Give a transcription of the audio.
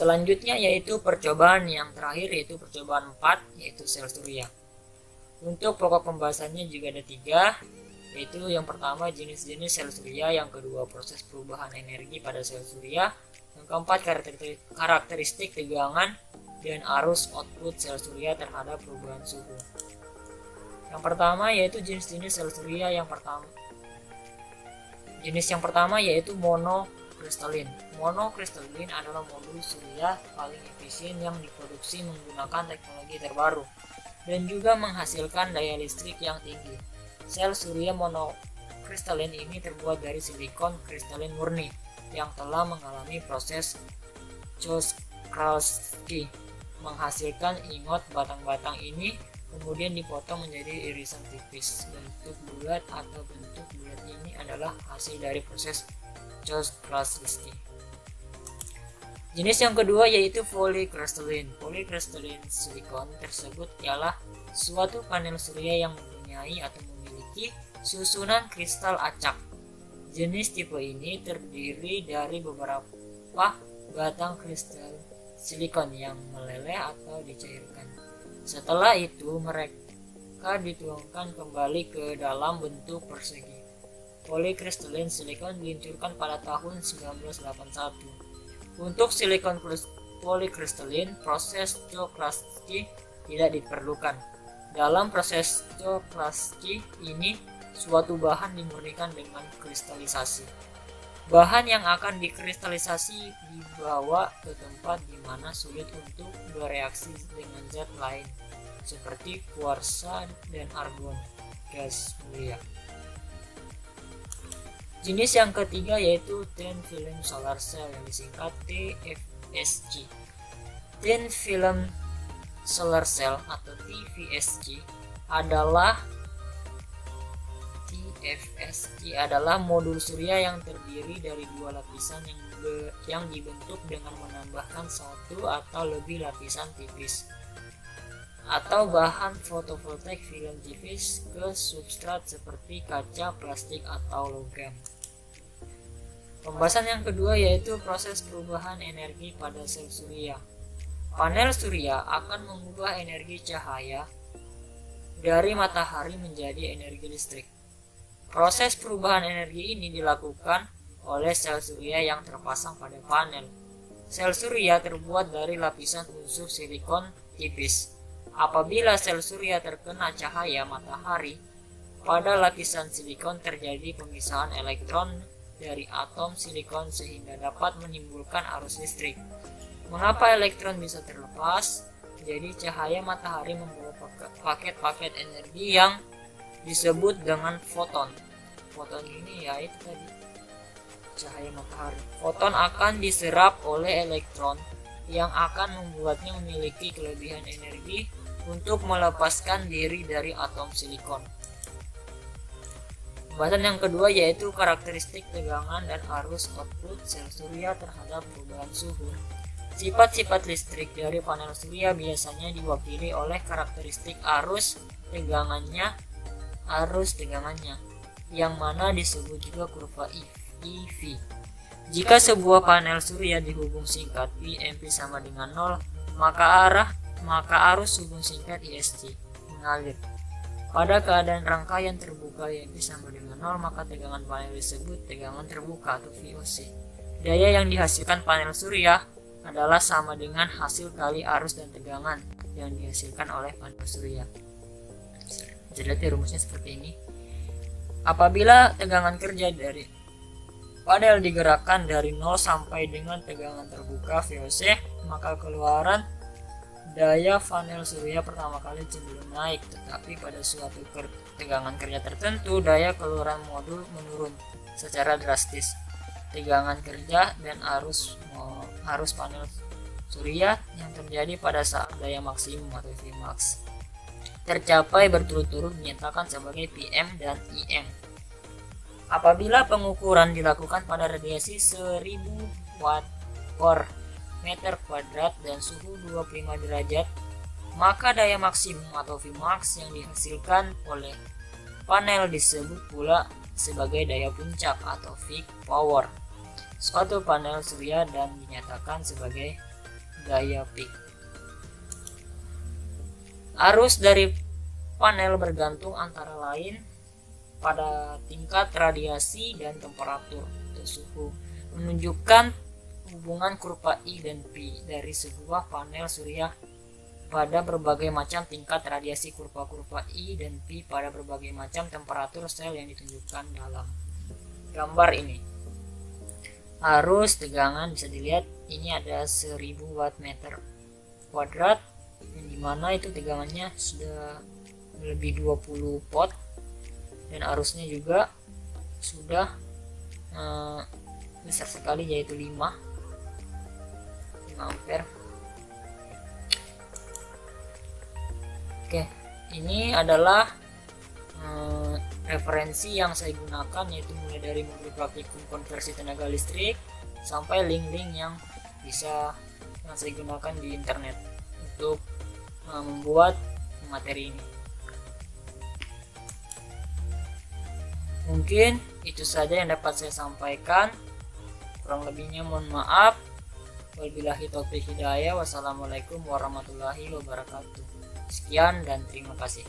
Selanjutnya yaitu percobaan yang terakhir, yaitu percobaan 4, yaitu sel surya. Untuk pokok pembahasannya juga ada 3, yaitu yang pertama jenis-jenis sel surya, yang kedua proses perubahan energi pada sel surya, yang keempat karakteristik tegangan dan arus output sel surya terhadap perubahan suhu. Yang pertama yaitu jenis-jenis sel surya. Jenis yang pertama yaitu monokristalin. Monokristalin adalah modul surya paling efisien yang diproduksi menggunakan teknologi terbaru dan juga menghasilkan daya listrik yang tinggi. Sel surya monokristalin ini terbuat dari silikon kristalin murni yang telah mengalami proses Czochralski, menghasilkan ingot. Batang-batang ini kemudian dipotong menjadi irisan tipis. Bentuk bulat atau bentuk bulat ini adalah hasil dari proses Czochralski. Jenis yang kedua yaitu polycrystalline. Polycrystalline silikon tersebut ialah suatu panel surya yang mempunyai atau memiliki susunan kristal acak. Jenis tipe ini terdiri dari beberapa batang kristal silikon yang meleleh atau dicairkan. Setelah itu mereka dituangkan kembali ke dalam bentuk persegi. Polycrystalline silikon diluncurkan pada tahun 1981. Untuk silikon polycrystalline, proses Czochralski tidak diperlukan. Dalam proses Czochralski ini, suatu bahan dimurnikan dengan kristalisasi. Bahan yang akan dikristalisasi dibawa ke tempat di mana sulit untuk bereaksi dengan zat lain, seperti kuarsa dan argon, gas mulia. Jenis yang ketiga yaitu thin film solar cell yang disingkat TFSC. Thin film solar cell atau TFSC adalah modul surya yang terdiri dari dua lapisan yang dibentuk dengan menambahkan satu atau lebih lapisan tipis atau bahan fotovoltaik film tipis ke substrat seperti kaca, plastik, atau logam. Pembahasan yang kedua yaitu proses perubahan energi pada sel surya. Panel surya akan mengubah energi cahaya dari matahari menjadi energi listrik. Proses perubahan energi ini dilakukan oleh sel surya yang terpasang pada panel. Sel surya terbuat dari lapisan unsur silikon tipis. Apabila sel surya terkena cahaya matahari, pada lapisan silikon terjadi pemisahan elektron dari atom silikon sehingga dapat menimbulkan arus listrik. Mengapa elektron bisa terlepas? Jadi cahaya matahari membawa paket-paket energi yang disebut dengan foton. Foton ini yaitu tadi cahaya matahari. Foton akan diserap oleh elektron yang akan membuatnya memiliki kelebihan energi untuk melepaskan diri dari atom silikon. Pembahasan yang kedua yaitu karakteristik tegangan dan arus output sel surya terhadap perubahan suhu. Sifat-sifat listrik dari panel surya biasanya diwakili oleh karakteristik arus tegangannya, yang mana disebut juga kurva EV. Jika sebuah panel surya dihubung singkat PMP sama dengan 0, maka arus hubung singkat ISC mengalir. Pada keadaan rangkaian terbuka EMP sama dengan 0, maka tegangan panel disebut tegangan terbuka atau VOC. Daya yang dihasilkan panel surya adalah sama dengan hasil kali arus dan tegangan yang dihasilkan oleh panel surya. Jadi rumusnya seperti ini. Apabila tegangan kerja dari panel digerakkan dari 0 sampai dengan tegangan terbuka VOC, maka keluaran daya panel surya pertama kali cenderung naik, tetapi pada suatu tegangan kerja tertentu daya keluaran modul menurun secara drastis. Tegangan kerja dan arus panel surya yang terjadi pada saat daya maksimum atau Vmax tercapai berturut-turut dinyatakan sebagai PM dan IM. Apabila pengukuran dilakukan pada radiasi 1000 watt per meter kuadrat dan suhu 25 derajat, maka daya maksimum atau Vmax yang dihasilkan oleh panel disebut pula sebagai daya puncak atau peak power suatu panel surya dan dinyatakan sebagai gaya peak. Arus dari panel bergantung antara lain pada tingkat radiasi dan temperatur atau suhu, menunjukkan hubungan kurva I dan P dari sebuah panel surya pada berbagai macam tingkat radiasi. Kurva-kurva I dan P pada berbagai macam temperatur sel yang ditunjukkan dalam gambar ini. Arus tegangan bisa dilihat ini ada 1000 watt meter kuadrat, yang dimana itu tegangannya sudah lebih 20 volt, dan arusnya juga sudah besar sekali, yaitu 5 ampere. Oke, ini adalah referensi yang saya gunakan, yaitu mulai dari modul praktikum konversi tenaga listrik sampai link-link yang bisa saya gunakan di internet untuk membuat materi ini. Mungkin itu saja yang dapat saya sampaikan, kurang lebihnya mohon maaf. Wabillahi taufiq hidayah. Wassalamualaikum warahmatullahi wabarakatuh. Sekian dan terima kasih.